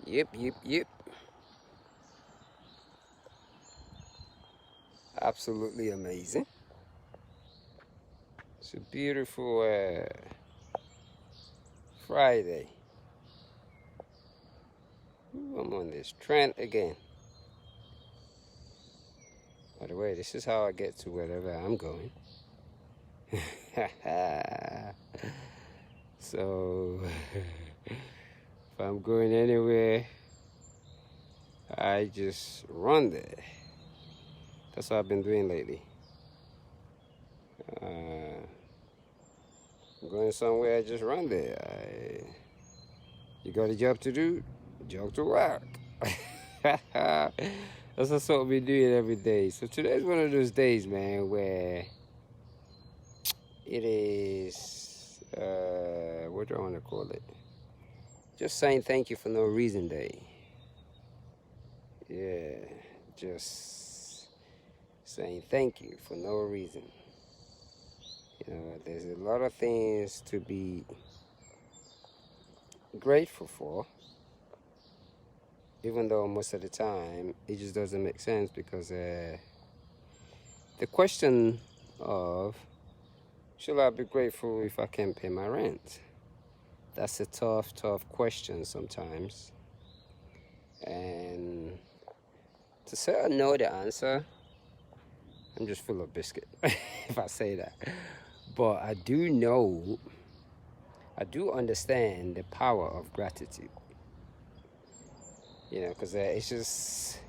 Yep. Absolutely amazing. It's a beautiful Friday. Ooh, I'm on this Trent again. By the way, this is how I get to wherever I'm going. So, if I'm going anywhere, I just run there. That's what I've been doing lately. I'm going somewhere, I just run there. You got a job to do? Job to work. That's just what we do every day. So today's one of those days, man, where it is, what do I want to call it? Just saying thank you for no reason day. Yeah, just saying thank you for no reason. There's a lot of things to be grateful for, even though most of the time it just doesn't make sense because the question of should I be grateful if I can't pay my rent? That's a tough question sometimes. And to say I know the answer, I'm just full of biscuit if I say that. But I do understand the power of gratitude. Because it's just,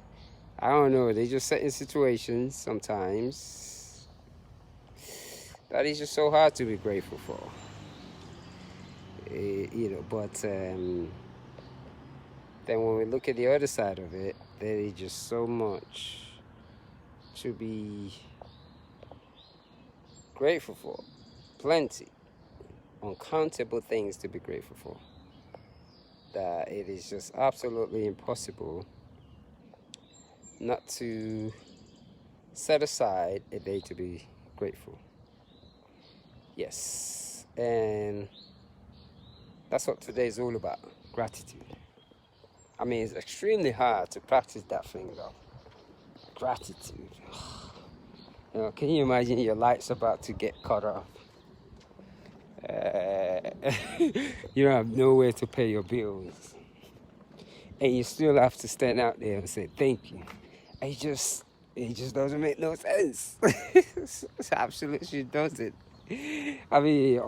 I don't know, they just set in situations sometimes that is just so hard to be grateful for. But then when we look at the other side of it, there is just so much to be grateful for. Plenty. Uncountable things to be grateful for. That it is just absolutely impossible not to set aside a day to be grateful. Yes. And that's what today is all about. Gratitude. I mean, it's extremely hard to practice that thing though. Gratitude. Can you imagine your light's about to get cut off? You don't have nowhere to pay your bills. And you still have to stand out there and say thank you. It just doesn't make no sense. It absolutely doesn't. I mean,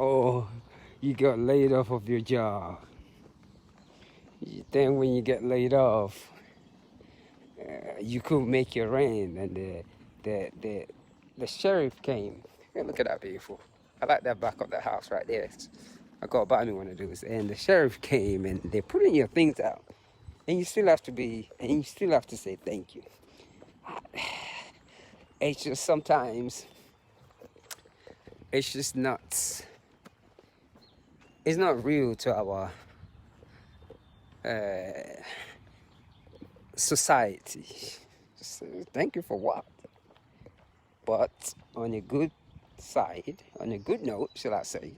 you got laid off of your job. Then when you get laid off, you couldn't make your rent, and the sheriff came. Hey, look at that beautiful. I like that back of the house right there. I gotta buy me one of those. And the sheriff came and they're putting your things out, and you still have to say thank you. It's just sometimes it's just not. It's not real to our society. Just thank you for what? But on a good side, on a good note, shall I say,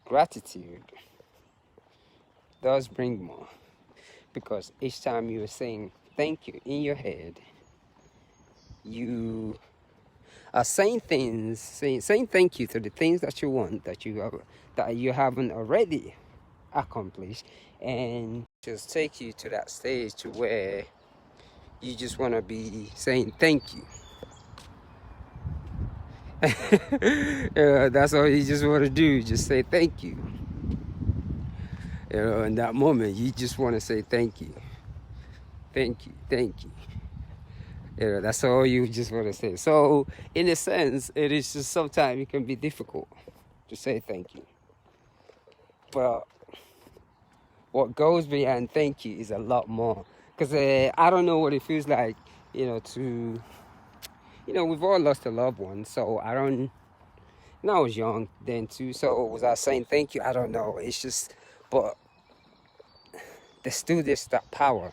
gratitude does bring more. Because each time you are saying thank you in your head, you are saying things, saying thank you to the things that you want, that you haven't already accomplished, and just take you to that stage to where you just want to be saying thank you. That's all you just want to do, just say thank you. In that moment, you just want to say thank you. Thank you. That's all you just want to say. So, in a sense, it is just sometimes it can be difficult to say thank you. But what goes beyond thank you is a lot more. Because I don't know what it feels like, we've all lost a loved one. So I was young then too. So was I saying thank you? I don't know. It's just, but there's still that power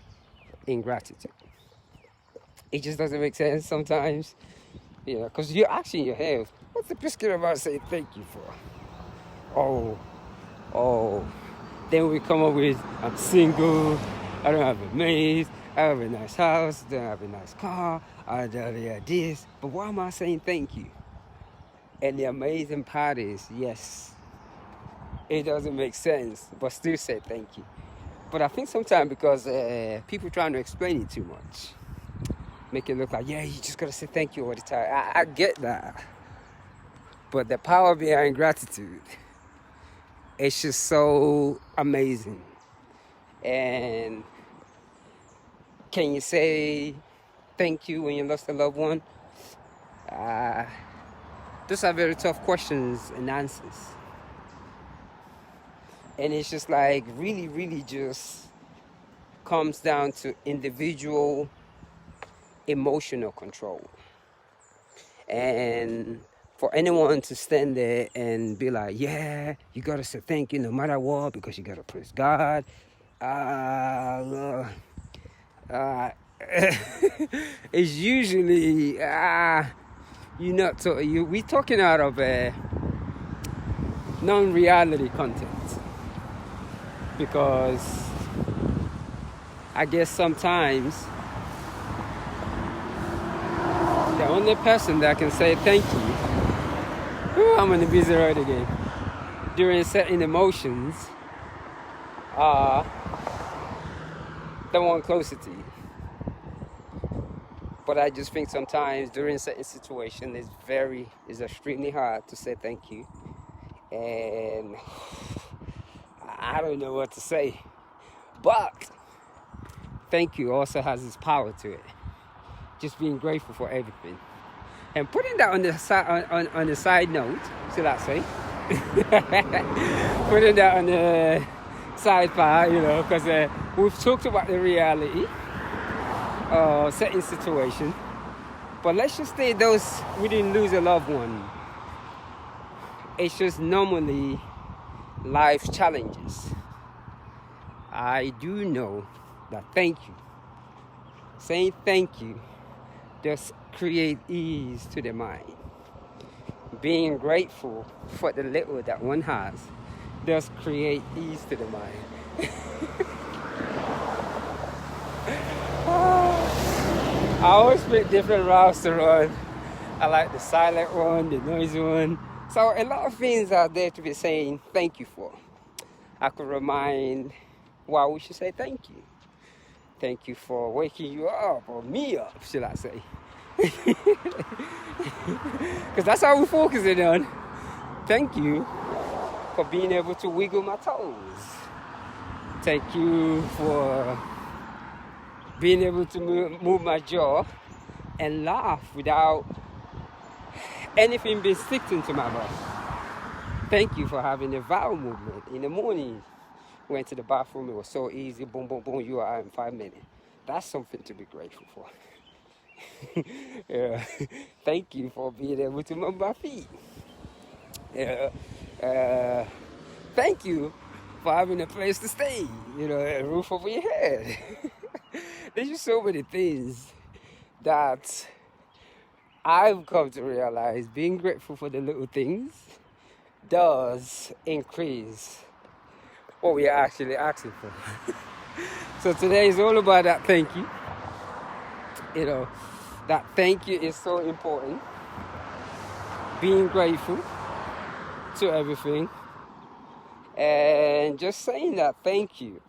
in gratitude. It just doesn't make sense sometimes. Because you're asking your head, what's the biscuit about saying thank you for? Oh, Then we come up with, I'm single, I don't have a maid, I have a nice house, don't have a nice car, I don't have this. But why am I saying thank you? And the amazing part is, yes, it doesn't make sense, but still say thank you. But I think sometimes because people trying to explain it too much, make it look like, yeah, you just gotta say thank you all the time. I get that. But the power behind gratitude, it's just so amazing. And can you say thank you when you lost a loved one? Those are very tough questions and answers. And it's just like really, really just comes down to individual emotional control. And for anyone to stand there and be like, yeah, you gotta say thank you no matter what because you gotta praise God. It's usually we're talking out of non-reality content, because I guess sometimes the only person that can say thank you, I'm on the busy road again, during certain emotions are the one closer to you. But I just think sometimes during certain situations it's extremely hard to say thank you. And I don't know what to say. But thank you also has its power to it. Just being grateful for everything. And putting that on the side note, should I say? Putting that on the side part, because we've talked about the reality certain situation, but let's just say those we didn't lose a loved one. It's just normally life challenges. I do know that saying thank you just create ease to the mind. Being grateful for the little that one has does create ease to the mind. I always pick different routes to run. I like the silent one, the noisy one. So a lot of things are there to be saying thank you for. I could remind why we should say thank you. Thank you for waking you up, or me up, should I say. Because that's how we're focusing on. Thank you for being able to wiggle my toes. Thank you for being able to move my jaw and laugh without anything being sticking to my mouth. Thank you for having a vowel movement in the morning. Went to the bathroom, it was so easy, boom, boom, boom, you are out in 5 minutes. That's something to be grateful for. Yeah. Thank you for being able to move my feet. Thank you for having a place to stay, a roof over your head. There's just so many things that I've come to realize being grateful for the little things does increase what we are actually asking for. So today is all about that thank you. That thank you is so important. Being grateful to everything. And just saying that thank you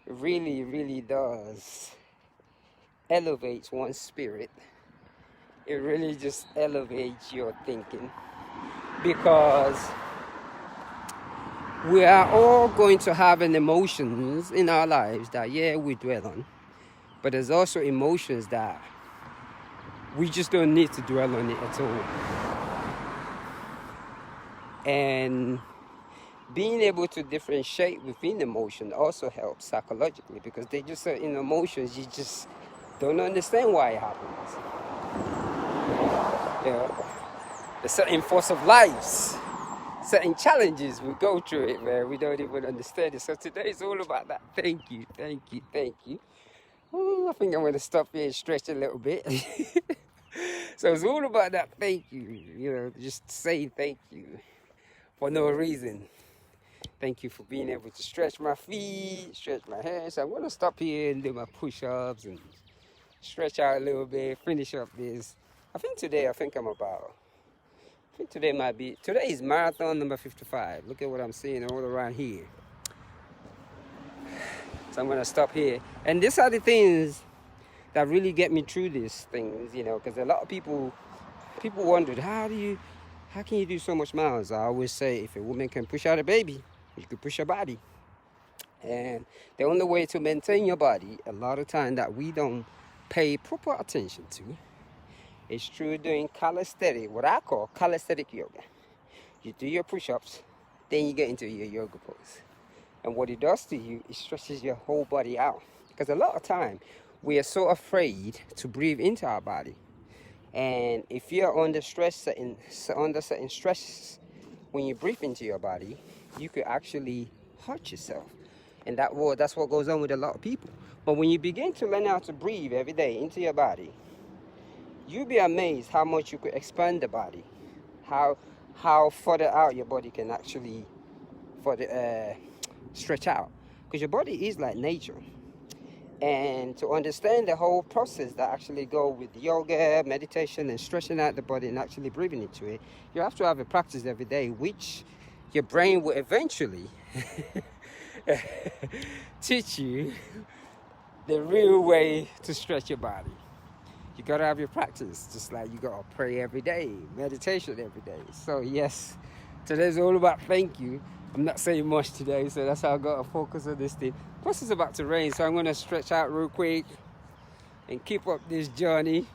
really, really does elevate one's spirit. It really just elevates your thinking, because we are all going to have an emotions in our lives that we dwell on, but there's also emotions that we just don't need to dwell on it at all. And being able to differentiate within emotion also helps psychologically, because they just certain emotions you just don't understand why it happens. The certain force of life, certain challenges we go through it where we don't even understand it. So today is all about that. Thank you. Ooh, I think I'm going to stop here and stretch a little bit. So it's all about that thank you. Just saying thank you for no reason. Thank you for being able to stretch my feet, stretch my hands. I'm gonna stop here and do my push-ups and stretch out a little bit, finish up this. I think today is marathon number 55. Look at what I'm seeing all around here. So I'm gonna stop here. And these are the things that really get me through these things, because a lot of people wondered, how can you do so much miles? I always say, if a woman can push out a baby, you can push her body. And the only way to maintain your body, a lot of time that we don't pay proper attention to, is through doing calisthenic, what I call calisthenic yoga. You do your push-ups, then you get into your yoga pose. And what it does to you, it stretches your whole body out. Because a lot of time, we are so afraid to breathe into our body. And if you're under certain stress, when you breathe into your body, you could actually hurt yourself. And that's what goes on with a lot of people. But when you begin to learn how to breathe every day into your body, you'll be amazed how much you could expand the body, how further out your body can actually stretch out. Because your body is like nature. And to understand the whole process that actually go with yoga, meditation, and stretching out the body and actually breathing into it, you have to have a practice every day, which your brain will eventually teach you the real way to stretch your body. You gotta have your practice, just like you gotta pray every day, meditation every day. So yes, today's all about thank you. I'm not saying much today, so that's how I gotta focus on this thing. Plus it's about to rain, so I'm gonna stretch out real quick and keep up this journey.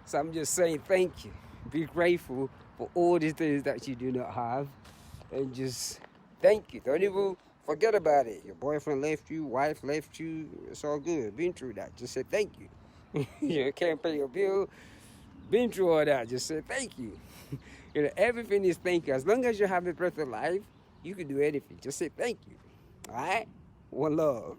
So I'm just saying thank you. Be grateful for all these things that you do not have, and just thank you. Don't even forget about it. Your boyfriend left you, wife left you, it's all good. Been through that. Just say thank you. You can't pay your bill, been through all that, just say thank you. Everything is thank you. As long as you have the breath of life, you can do anything. Just say thank you. All right? One love.